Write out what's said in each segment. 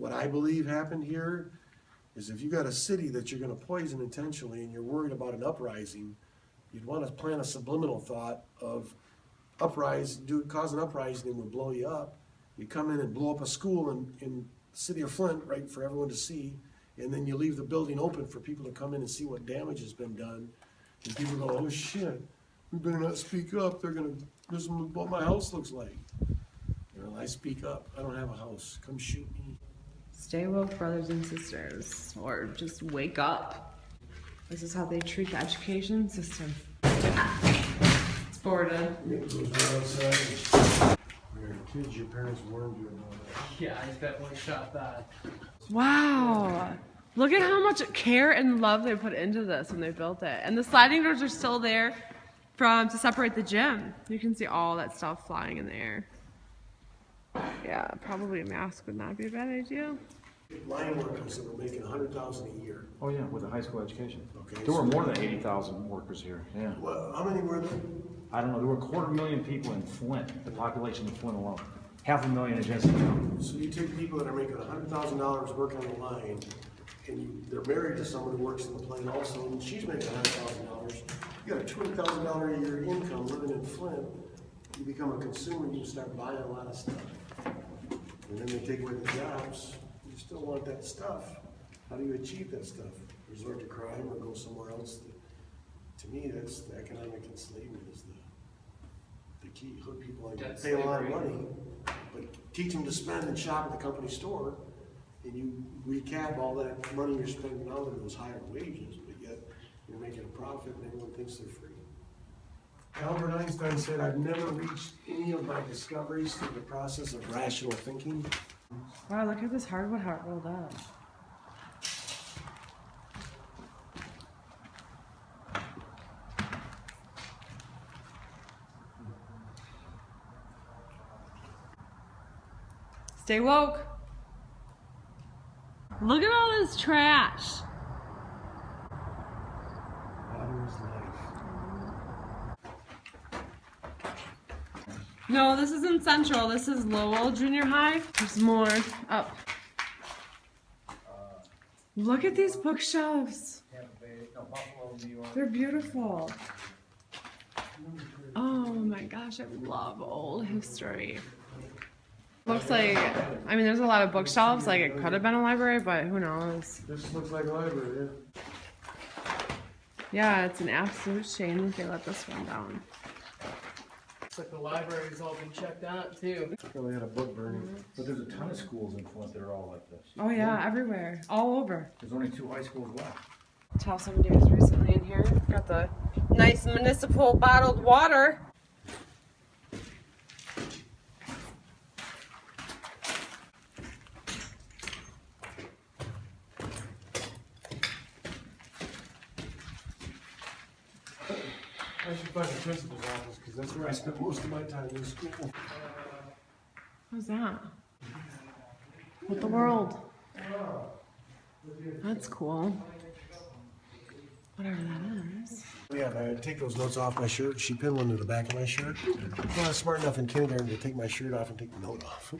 what I believe happened here is if you got a city that you're gonna poison intentionally and you're worried about an uprising, you'd wanna plant a subliminal thought of cause an uprising and would blow you up. You come in and blow up a school in the city of Flint, right, for everyone to see, and then you leave the building open for people to come in and see what damage has been done. And people go, oh shit, we better not speak up, this is what my house looks like. You know, I speak up, I don't have a house, come shoot me. Stay woke, brothers and sisters, or just wake up. This is how they treat the education system. It's Florida. Your kids, your parents warned you about that. Yeah, I definitely shot that. Wow. Look at how much care and love they put into this when they built it. And the sliding doors are still there to separate the gym. You can see all that stuff flying in the air. Yeah, probably a mask would not be a bad idea. Line workers that were making $100,000 a year. Oh yeah, with a high school education. Okay, There were more than 80,000 workers here, yeah. Well, how many were there? I don't know, there were 250,000 people in Flint, the population of Flint alone. 500,000 in Jensen County. So you take people that are making $100,000 work on the line, and they're married to someone who works in the plane also, and she's making $100,000. You got a $200,000 a year income living in Flint. You become a consumer, you start buying a lot of stuff. And then they take away the jobs. You still want that stuff. How do you achieve that stuff? Resort to crime or go somewhere else? To me, that's the economic enslavement is the key. Hook people like that, pay a lot of money, but teach them to spend and shop at the company store, and you recap all that money you're spending out in those higher wages, but yet you're making a profit and everyone thinks they're free. Albert Einstein said, I've never reached any of my discoveries through the process of rational thinking. Wow, look at this hardwood how it rolled up. Stay woke. Look at all this trash. Water is life. No, this isn't Central. This is Lowell Junior High. There's more up. Look at these bookshelves. They're beautiful. Oh my gosh, I love old history. Looks like, I mean, there's a lot of bookshelves. Like it could have been a library, but who knows? This looks like a library, Yeah, it's an absolute shame that they let this one down. Looks like the library's all been checked out too. Probably had a book burning. But there's a ton of schools in Flint that are all like this. Oh yeah, everywhere, all over. There's only 2 high schools left. Tell somebody was recently in here. Got the nice municipal bottled water. I should find the principal's office because that's where I spent most of my time in school. What's that? What the world? That's cool. Whatever that is. Yeah, I take those notes off my shirt. She pinned one to the back of my shirt. I was smart enough in kindergarten to take my shirt off and take the note off.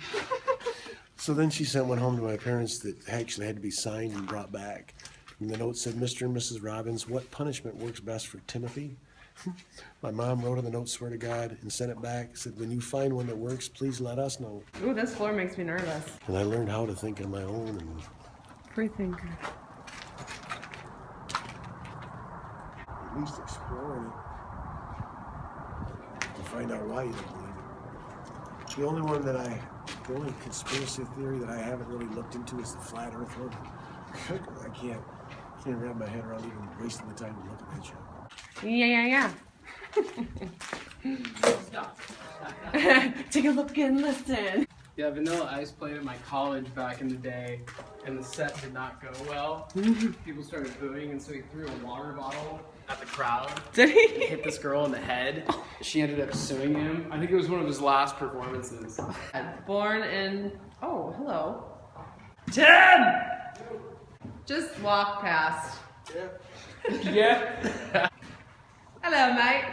So then she sent one home to my parents that actually had to be signed and brought back. And the note said, Mr. and Mrs. Robbins, what punishment works best for Timothy? My mom wrote on the note, swear to God, and sent it back. Said, when you find one that works, please let us know. Ooh, this floor makes me nervous. And I learned how to think on my own. And Free thinker. at least exploring it to find out why you don't believe it. The only conspiracy theory that I haven't really looked into is the flat earth one. I can't wrap my head around even wasting the time to look at that shit. Yeah. Take a look and listen. Yeah, Vanilla Ice played at my college back in the day, and the set did not go well. People started booing, and so he threw a water bottle at the crowd. Did he? Hit this girl in the head. She ended up suing him. I think it was one of his last performances. Born in... Oh, hello. 10! Just walk past. Yeah. Hello, mate.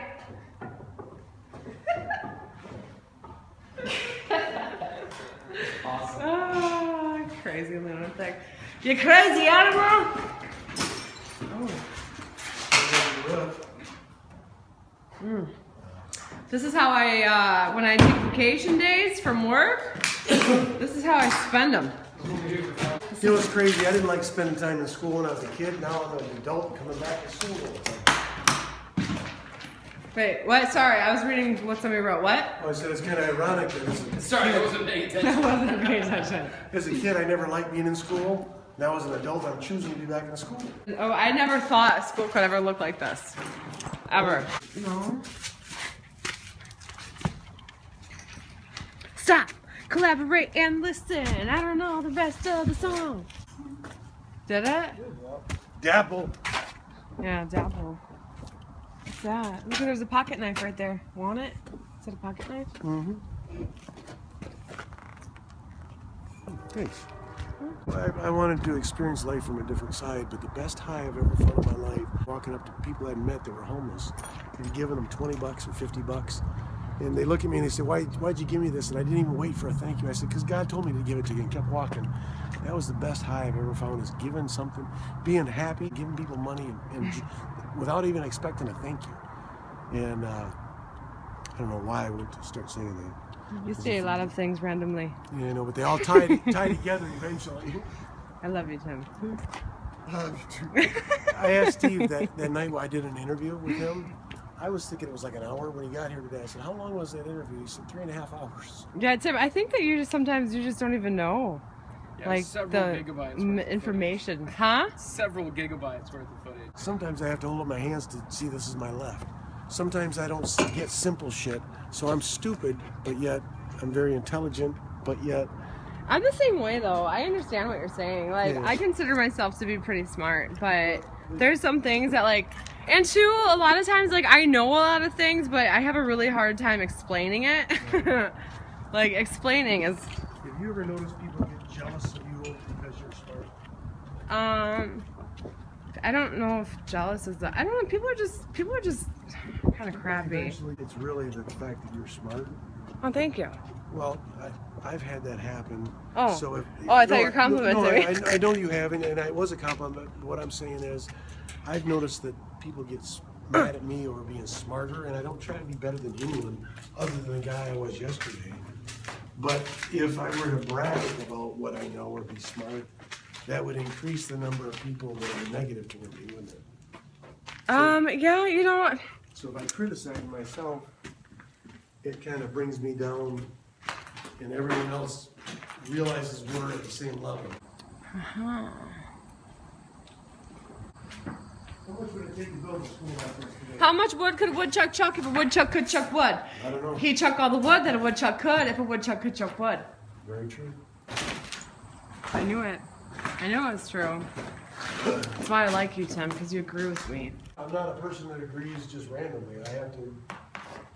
Awesome. Oh, crazy. crazy lunatic. You crazy animal! Oh. This is how I, when I take vacation days from work, this is how I spend them. You know what's crazy? I didn't like spending time in school when I was a kid. Now I'm an adult coming back to school. Wait, what? Sorry, I was reading what somebody wrote. What? I said it's kind of ironic that Sorry, I wasn't paying attention. I wasn't paying attention. as a kid I never liked being in school. Now as an adult I'm choosing to be back in school. Oh, I never thought school could ever look like this. Ever. No. Stop, collaborate, and listen. I don't know the rest of the song. Did it? Dabble. Yeah, dabble. What's that? Look, there's a pocket knife right there. Want it? Is that a pocket knife? Mm-hmm. Thanks. Well, I wanted to experience life from a different side, but the best high I've ever felt in my life, walking up to people I'd met that were homeless and giving them $20 or $50. And they look at me and they say, why'd you give me this? And I didn't even wait for a thank you. I said, because God told me to give it to you, and kept walking. That was the best high I've ever found, is giving something, being happy, giving people money, and without even expecting a thank you. And I don't know why I went to start saying that. You say a lot of things randomly. Yeah, I know, but they all tie together eventually. I love you, Tim. I asked Steve that night when I did an interview with him. I was thinking it was like an hour. When he got here today, I said, how long was that interview? He said 3.5 hours. Yeah, Tim, I think that sometimes you just don't even know. Yeah, like several the gigabytes worth of information. Huh? Several gigabytes worth of footage. Sometimes I have to hold up my hands to see this is my left. Sometimes I don't get simple shit, so I'm stupid, but yet I'm very intelligent, but yet... I'm the same way, though. I understand what you're saying. Like, Yeah. I consider myself to be pretty smart, but there's some things that, like... And two, a lot of times, like, I know a lot of things, but I have a really hard time explaining it. Like, explaining is... Have you ever noticed people get jealous of you because you're smart? I don't know if jealous is that. I don't know. People are just kind of crappy. Eventually, it's really the fact that you're smart. Oh, thank you. Well, I've had that happen. Oh. So if, I thought you were complimenting me. I know you haven't, and it was a compliment. But what I'm saying is, I've noticed that people get mad at me over being smarter, and I don't try to be better than anyone other than the guy I was yesterday. But if I were to brag about what I know or be smart, that would increase the number of people that are negative toward me, wouldn't it? Yeah, you know what? So if I criticize myself, it kind of brings me down, and everyone else realizes we're at the same level. Uh-huh. How much would it take to build a school like this today? How much wood could a woodchuck chuck if a woodchuck could chuck wood? I don't know. He'd chuck all the wood that a woodchuck could if a woodchuck could chuck wood. Very true. I knew it. I know it's true. That's why I like you, Tim, because you agree with me. I'm not a person that agrees just randomly. I have to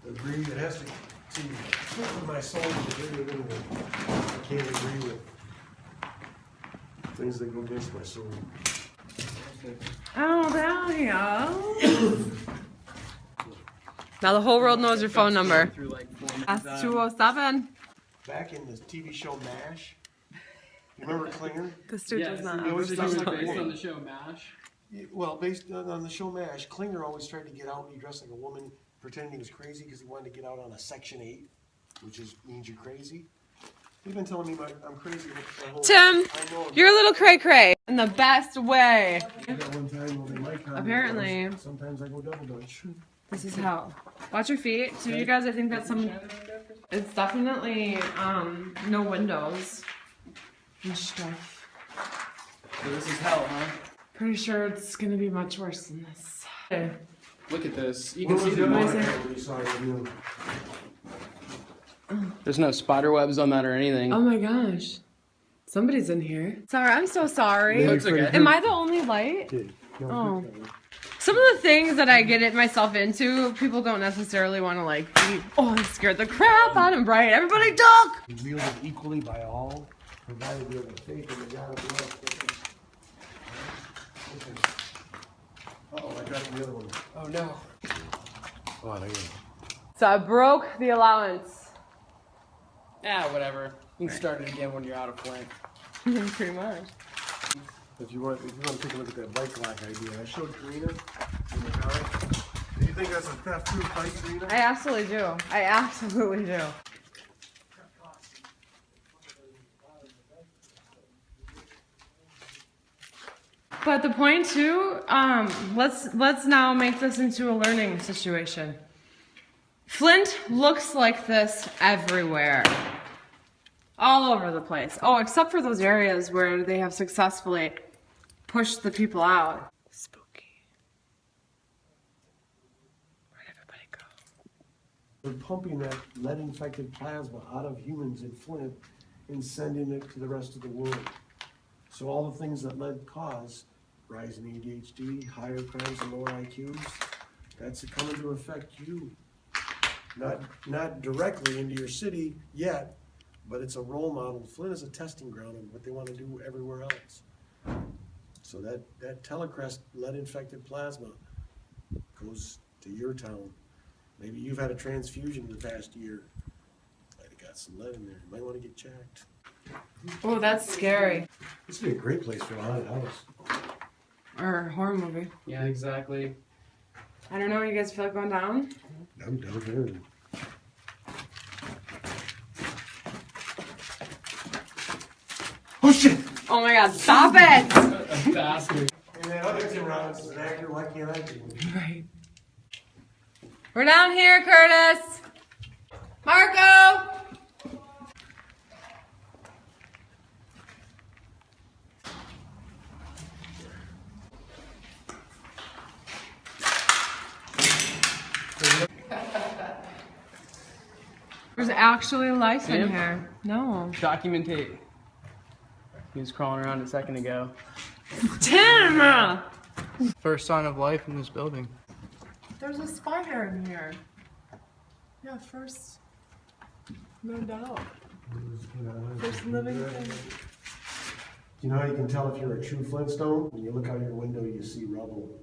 agree. It has to fit with my soul to agree with anything. I can't agree with things that go against my soul. Oh, there you go. Now the whole world knows your phone number. Through like 4 That's minutes. 207. Back in the TV show MASH, you remember Klinger? This dude Yes, does not it was understand. based on the show MASH. Well, based on the show MASH, Klinger always tried to get out. He dressed like a woman, pretending he was crazy because he wanted to get out on a Section 8, which means you're crazy. You've been telling me I'm crazy. My whole Tim, I know you're a little cray-cray in the best way. I got one time when they might comment, Apparently. sometimes I go double dutch. This is hell. Watch your feet. So you guys, I think that's some. It's definitely no windows and stuff. So this is hell, huh? Pretty sure it's gonna be much worse than this. Okay. Look at this. You What can was see your the monitor amazing. when you saw it new? There's no spider webs on that or anything. Oh my gosh. Somebody's in here. Sorry, I'm so sorry. Maybe Looks okay. Am I the only light? Kid. No, Oh. good cover. Some of the things that I get it myself into, people don't necessarily want to like be, oh, it scared the crap out of them, right? Everybody duck! Wielded equally by all, provided we have a faith in the God of the earth. Uh-oh, I dropped the other one. Oh no. Oh, there you go. So I broke the allowance. Yeah, whatever. You can start it again when you're out of Flint. Pretty much. If you want to take a look at that bike lock idea, I showed Karina in the car. Do you think that's a theft-proof bike, Karina? I absolutely do. I absolutely do. But the point too, let's now make this into a learning situation. Flint looks like this everywhere. All over the place. Oh, except for those areas where they have successfully pushed the people out. Spooky. Where'd everybody go? They're pumping that lead-infected plasma out of humans in Flint and sending it to the rest of the world. So all the things that lead cause, rise in ADHD, higher crimes and lower IQs, that's coming to affect you. Not directly into your city yet, but it's a role model. Flint is a testing ground of what they want to do everywhere else. So that Telecrest lead-infected plasma goes to your town. Maybe you've had a transfusion in the past year. Might have got some lead in there. You might want to get checked. Oh, that's scary. This would be a great place for a haunted house. Or a horror movie. Yeah, exactly. I don't know, you guys feel like going down? I'm down here. Oh shit! Oh my god, stop it! A bastard. And that other Tim Robbins is an actor, why can't I do it? Right. We're down here, Curtis! Marco! There's actually life in Yep. here. No. Documentate. He was crawling around a second ago. Tim! First sign of life in this building. There's a spider in here. Yeah, first. No doubt. First living thing. You know how you can tell if you're a true Flintstone? When you look out your window, you see rubble.